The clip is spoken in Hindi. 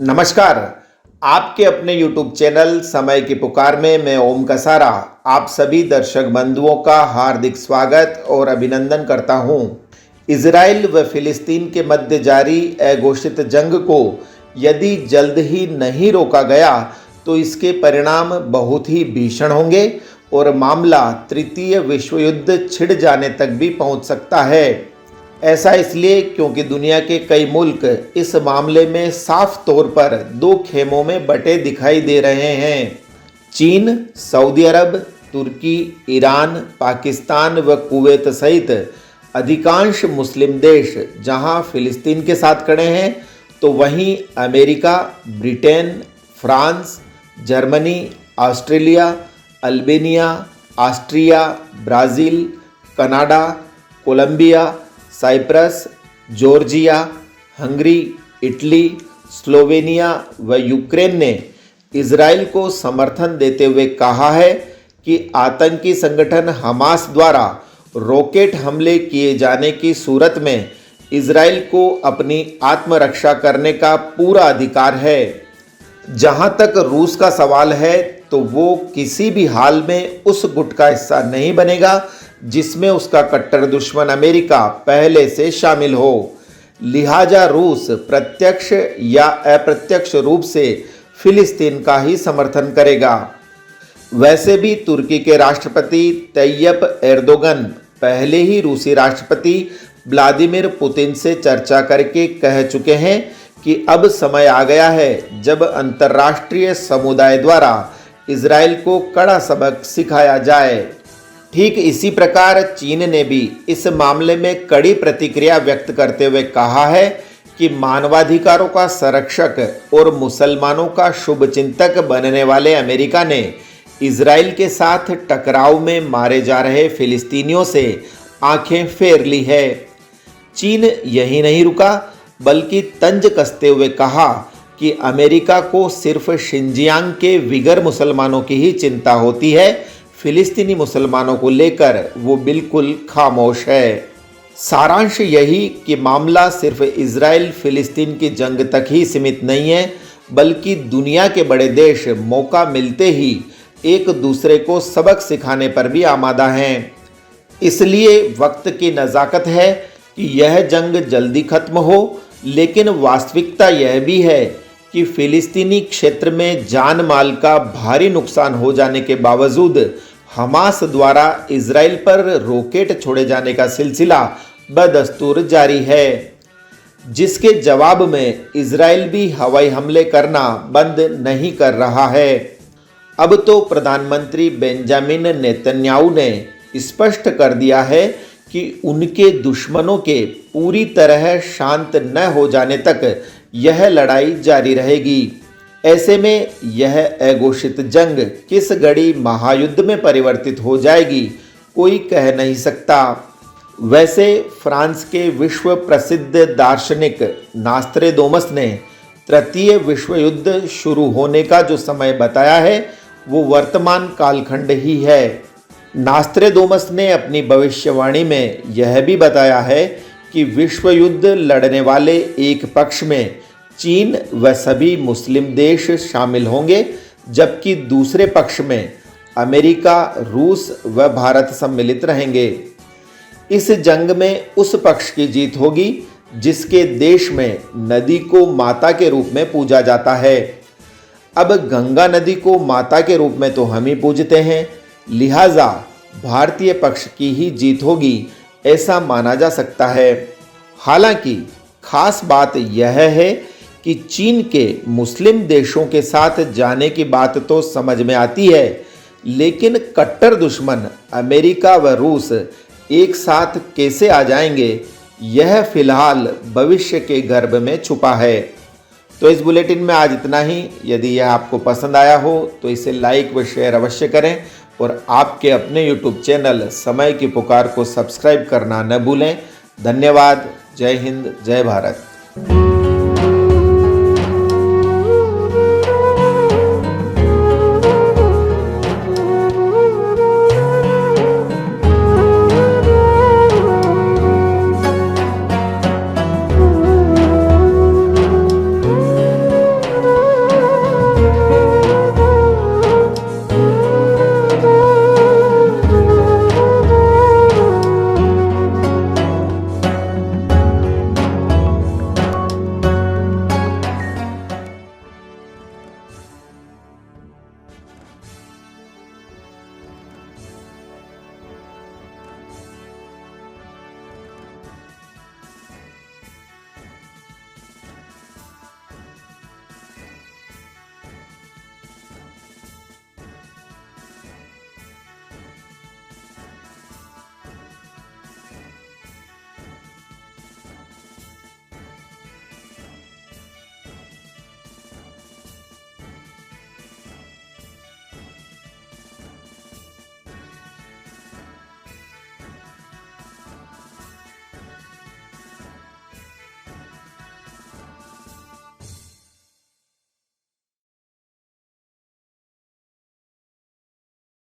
नमस्कार। आपके अपने YouTube चैनल समय की पुकार में मैं ओम कसारा आप सभी दर्शक बंधुओं का हार्दिक स्वागत और अभिनंदन करता हूं। इजराइल व फिलिस्तीन के मध्य जारी अघोषित जंग को यदि जल्द ही नहीं रोका गया तो इसके परिणाम बहुत ही भीषण होंगे और मामला तृतीय विश्व युद्ध छिड़ जाने तक भी पहुंच सकता है। ऐसा इसलिए क्योंकि दुनिया के कई मुल्क इस मामले में साफ तौर पर दो खेमों में बटे दिखाई दे रहे हैं। चीन, सऊदी अरब, तुर्की, ईरान, पाकिस्तान व कुवैत सहित अधिकांश मुस्लिम देश जहां फिलिस्तीन के साथ खड़े हैं, तो वहीं America, Britain, France, Germany, Australia, Albania, Austria, Brazil, Canada, Colombia, Cyprus, Georgia, Hungary, Italy, Slovenia व यूक्रेन ने इजराइल को समर्थन देते हुए कहा है कि आतंकी संगठन हमास द्वारा रॉकेट हमले किए जाने की सूरत में इजराइल को अपनी आत्मरक्षा करने का पूरा अधिकार है। जहां तक रूस का सवाल है तो वो किसी भी हाल में उस गुट का हिस्सा नहीं बनेगा जिसमें उसका कट्टर दुश्मन अमेरिका पहले से शामिल हो। लिहाजा रूस प्रत्यक्ष या अप्रत्यक्ष रूप से फिलिस्तीन का ही समर्थन करेगा। वैसे भी तुर्की के राष्ट्रपति तैयब एर्दोगन पहले ही रूसी राष्ट्रपति व्लादिमीर पुतिन से चर्चा करके कह चुके हैं कि अब समय आ गया है जब अंतर्राष्ट्रीय समुदाय द्वारा इजराइल को कड़ा सबक सिखाया जाए। ठीक इसी प्रकार चीन ने भी इस मामले में कड़ी प्रतिक्रिया व्यक्त करते हुए कहा है कि मानवाधिकारों का संरक्षक और मुसलमानों का शुभचिंतक बनने वाले अमेरिका ने इजराइल के साथ टकराव में मारे जा रहे फिलिस्तीनियों से आंखें फेर ली है। चीन यही नहीं रुका बल्कि तंज कसते हुए कहा कि अमेरिका को सिर्फ शिनजियांग के विगर मुसलमानों की ही चिंता होती है, फिलिस्तीनी मुसलमानों को लेकर वो बिल्कुल खामोश है। सारांश यही कि मामला सिर्फ इजराइल फिलिस्तीन की जंग तक ही सीमित नहीं है, बल्कि दुनिया के बड़े देश मौका मिलते ही एक दूसरे को सबक सिखाने पर भी आमादा हैं। इसलिए वक्त की नज़ाकत है कि यह जंग जल्दी खत्म हो, लेकिन वास्तविकता यह भी है कि फिलिस्तीनी क्षेत्र में जान माल का भारी नुकसान हो जाने के बावजूद हमास द्वारा इजराइल पर रॉकेट छोड़े जाने का सिलसिला बदस्तूर जारी है, जिसके जवाब में इजराइल भी हवाई हमले करना बंद नहीं कर रहा है। अब तो प्रधानमंत्री बेंजामिन नेतन्याहू ने स्पष्ट कर दिया है कि उनके दुश्मनों के पूरी तरह शांत न हो जाने तक यह लड़ाई जारी रहेगी। ऐसे में यह अघोषित जंग किस घड़ी महायुद्ध में परिवर्तित हो जाएगी कोई कह नहीं सकता। वैसे फ्रांस के विश्व प्रसिद्ध दार्शनिक नास्त्रेदोमस ने तृतीय विश्व युद्ध शुरू होने का जो समय बताया है वो वर्तमान कालखंड ही है। नास्त्रेदोमस ने अपनी भविष्यवाणी में यह भी बताया है कि विश्व युद्ध लड़ने वाले एक पक्ष में चीन व सभी मुस्लिम देश शामिल होंगे, जबकि दूसरे पक्ष में अमेरिका, रूस व भारत सम्मिलित रहेंगे। इस जंग में उस पक्ष की जीत होगी जिसके देश में नदी को माता के रूप में पूजा जाता है। अब गंगा नदी को माता के रूप में तो हम ही पूजते हैं, लिहाजा भारतीय पक्ष की ही जीत होगी ऐसा माना जा सकता है। हालांकि खास बात यह है कि चीन के मुस्लिम देशों के साथ जाने की बात तो समझ में आती है, लेकिन कट्टर दुश्मन अमेरिका व रूस एक साथ कैसे आ जाएंगे यह फिलहाल भविष्य के गर्भ में छुपा है। तो इस बुलेटिन में आज इतना ही। यदि यह आपको पसंद आया हो तो इसे लाइक व शेयर अवश्य करें और आपके अपने YouTube चैनल समय की पुकार को सब्सक्राइब करना न भूलें। धन्यवाद। जय हिंद, जय भारत।